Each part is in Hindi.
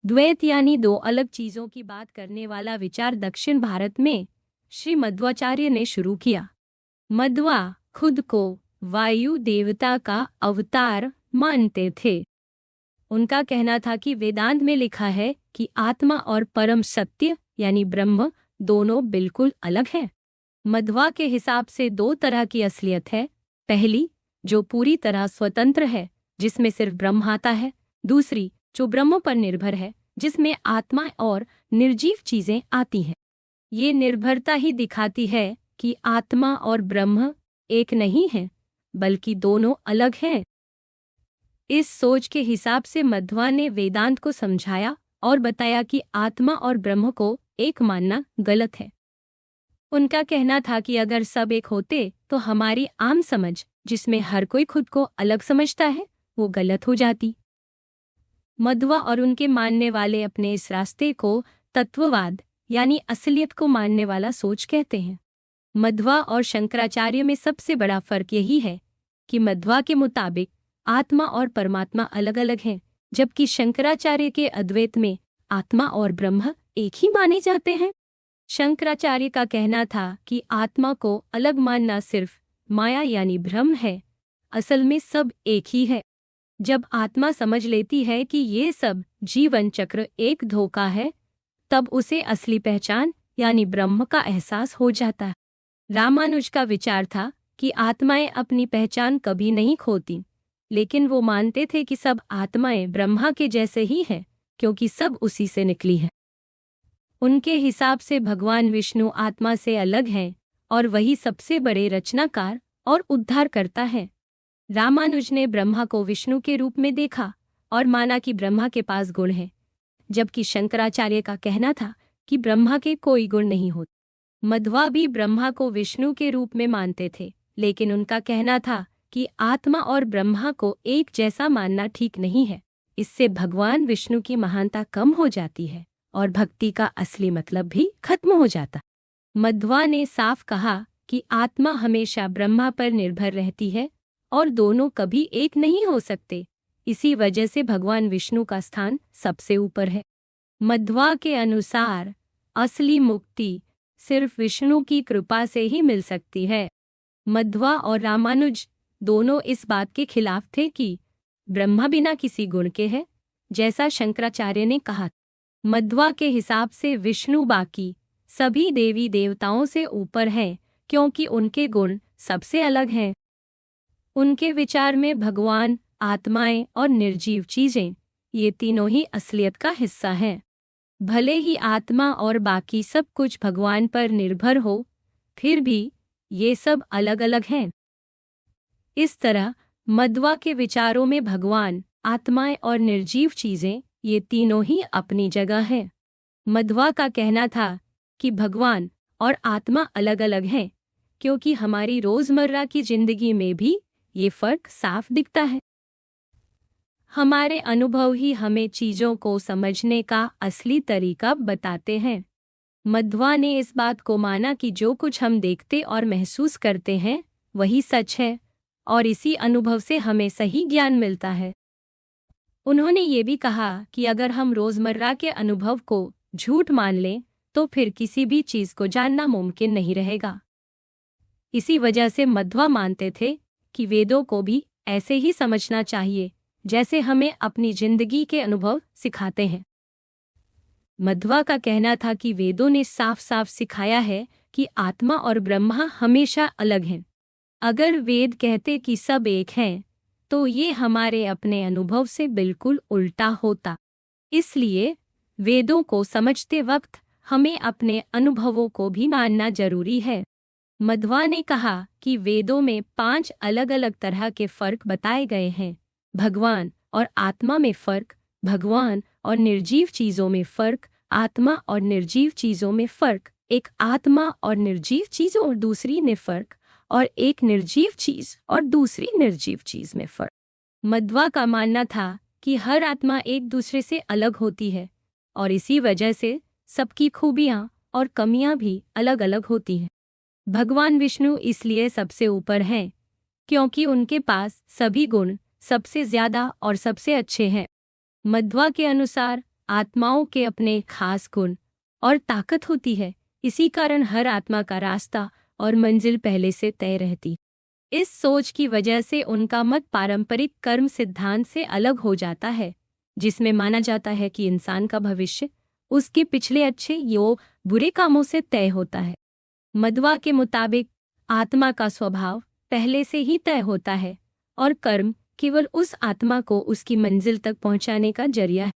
द्वैत यानी दो अलग चीजों की बात करने वाला विचार दक्षिण भारत में श्री मध्वाचार्य ने शुरू किया। मध्वा खुद को वायु देवता का अवतार मानते थे। उनका कहना था कि वेदांत में लिखा है कि आत्मा और परम सत्य यानी ब्रह्म दोनों बिल्कुल अलग हैं। मध्वा के हिसाब से दो तरह की असलियत है। पहली, जो पूरी तरह स्वतंत्र है, जिसमें सिर्फ ब्रह्म आता है। दूसरी, जो ब्रह्म पर निर्भर है, जिसमें आत्मा और निर्जीव चीजें आती हैं। ये निर्भरता ही दिखाती है कि आत्मा और ब्रह्म एक नहीं है, बल्कि दोनों अलग हैं। इस सोच के हिसाब से मध्वा ने वेदांत को समझाया और बताया कि आत्मा और ब्रह्म को एक मानना गलत है। उनका कहना था कि अगर सब एक होते तो हमारी आम समझ, जिसमें हर कोई खुद को अलग समझता है, वो गलत हो जाती। मध्वा और उनके मानने वाले अपने इस रास्ते को तत्ववाद यानी असलियत को मानने वाला सोच कहते हैं। मध्वा और शंकराचार्य में सबसे बड़ा फर्क यही है कि मध्वा के मुताबिक आत्मा और परमात्मा अलग अलग हैं, जबकि शंकराचार्य के अद्वैत में आत्मा और ब्रह्म एक ही माने जाते हैं। शंकराचार्य का कहना था कि आत्मा को अलग मानना सिर्फ माया यानी भ्रम है, असल में सब एक ही है। जब आत्मा समझ लेती है कि ये सब जीवन चक्र एक धोखा है, तब उसे असली पहचान यानी ब्रह्म का एहसास हो जाता है। रामानुज का विचार था कि आत्माएं अपनी पहचान कभी नहीं खोती, लेकिन वो मानते थे कि सब आत्माएं ब्रह्मा के जैसे ही हैं, क्योंकि सब उसी से निकली हैं। उनके हिसाब से भगवान विष्णु आत्मा से अलग हैं और वही सबसे बड़े रचनाकार और उद्धारकर्ता है। रामानुज ने ब्रह्मा को विष्णु के रूप में देखा और माना कि ब्रह्मा के पास गुण है, जबकि शंकराचार्य का कहना था कि ब्रह्मा के कोई गुण नहीं होते। मध्वा भी ब्रह्मा को विष्णु के रूप में मानते थे, लेकिन उनका कहना था कि आत्मा और ब्रह्मा को एक जैसा मानना ठीक नहीं है। इससे भगवान विष्णु की महानता कम हो जाती है और भक्ति का असली मतलब भी खत्म हो जाता। मध्वा ने साफ कहा कि आत्मा हमेशा ब्रह्मा पर निर्भर रहती है और दोनों कभी एक नहीं हो सकते। इसी वजह से भगवान विष्णु का स्थान सबसे ऊपर है। मध्वा के अनुसार असली मुक्ति सिर्फ विष्णु की कृपा से ही मिल सकती है। मध्वा और रामानुज दोनों इस बात के खिलाफ थे कि ब्रह्मा बिना किसी गुण के है, जैसा शंकराचार्य ने कहा। मध्वा के हिसाब से विष्णु बाकी सभी देवी देवताओं से ऊपर हैं, क्योंकि उनके गुण सबसे अलग हैं। उनके विचार में भगवान, आत्माएं और निर्जीव चीजें, ये तीनों ही असलियत का हिस्सा हैं। भले ही आत्मा और बाकी सब कुछ भगवान पर निर्भर हो, फिर भी ये सब अलग अलग हैं। इस तरह मध्वा के विचारों में भगवान, आत्माएं और निर्जीव चीजें, ये तीनों ही अपनी जगह हैं। मध्वा का कहना था कि भगवान और आत्मा अलग अलग हैं, क्योंकि हमारी रोजमर्रा की जिंदगी में भी ये फर्क साफ दिखता है। हमारे अनुभव ही हमें चीजों को समझने का असली तरीका बताते हैं। मध्वा ने इस बात को माना कि जो कुछ हम देखते और महसूस करते हैं, वही सच है और इसी अनुभव से हमें सही ज्ञान मिलता है। उन्होंने ये भी कहा कि अगर हम रोजमर्रा के अनुभव को झूठ मान लें, तो फिर किसी भी चीज को जानना मुमकिन नहीं रहेगा। इसी वजह से मध्वा मानते थे कि वेदों को भी ऐसे ही समझना चाहिए, जैसे हमें अपनी जिंदगी के अनुभव सिखाते हैं। मध्वा का कहना था कि वेदों ने साफ साफ सिखाया है कि आत्मा और ब्रह्मा हमेशा अलग हैं। अगर वेद कहते कि सब एक हैं, तो ये हमारे अपने अनुभव से बिल्कुल उल्टा होता। इसलिए वेदों को समझते वक्त हमें अपने अनुभवों को भी मानना जरूरी है। मध्वा ने कहा कि वेदों में 5 अलग अलग तरह के फर्क बताए गए हैं। भगवान और आत्मा में फर्क, भगवान और निर्जीव चीजों में फर्क, आत्मा और निर्जीव चीजों में फर्क, एक आत्मा और निर्जीव चीज और दूसरी में फर्क, और एक निर्जीव चीज और दूसरी निर्जीव चीज में फर्क। मध्वा का मानना था कि हर आत्मा एक दूसरे से अलग होती है और इसी वजह से सबकी खूबियां और कमियां भी अलग अलग होती हैं। भगवान विष्णु इसलिए सबसे ऊपर हैं, क्योंकि उनके पास सभी गुण सबसे ज्यादा और सबसे अच्छे हैं। मध्वा के अनुसार आत्माओं के अपने खास गुण और ताकत होती है। इसी कारण हर आत्मा का रास्ता और मंजिल पहले से तय रहती। इस सोच की वजह से उनका मत पारंपरिक कर्म सिद्धांत से अलग हो जाता है, जिसमें माना जाता है कि इंसान का भविष्य उसके पिछले अच्छे या बुरे कामों से तय होता है। मध्वा के मुताबिक आत्मा का स्वभाव पहले से ही तय होता है और कर्म केवल उस आत्मा को उसकी मंजिल तक पहुंचाने का जरिया है।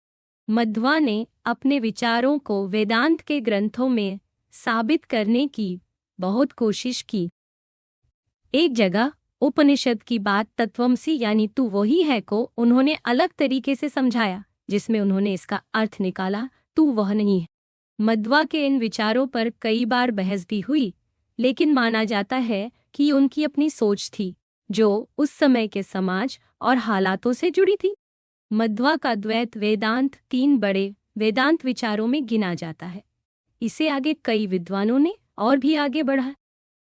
मध्वा ने अपने विचारों को वेदांत के ग्रंथों में साबित करने की बहुत कोशिश की। एक जगह उपनिषद की बात तत्वमसि यानी तू वही है को उन्होंने अलग तरीके से समझाया, जिसमें उन्होंने इसका अर्थ निकाला तू वह नहीं है। मध्वा के इन विचारों पर कई बार बहस भी हुई, लेकिन माना जाता है कि उनकी अपनी सोच थी जो उस समय के समाज और हालातों से जुड़ी थी। मध्वा का द्वैत वेदांत 3 बड़े वेदांत विचारों में गिना जाता है। इसे आगे कई विद्वानों ने और भी आगे बढ़ा।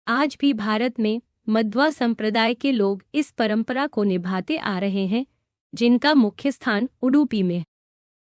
आज भी भारत में मध्वा संप्रदाय के लोग इस परंपरा को निभाते आ रहे हैं, जिनका मुख्य स्थान उडुपी में है।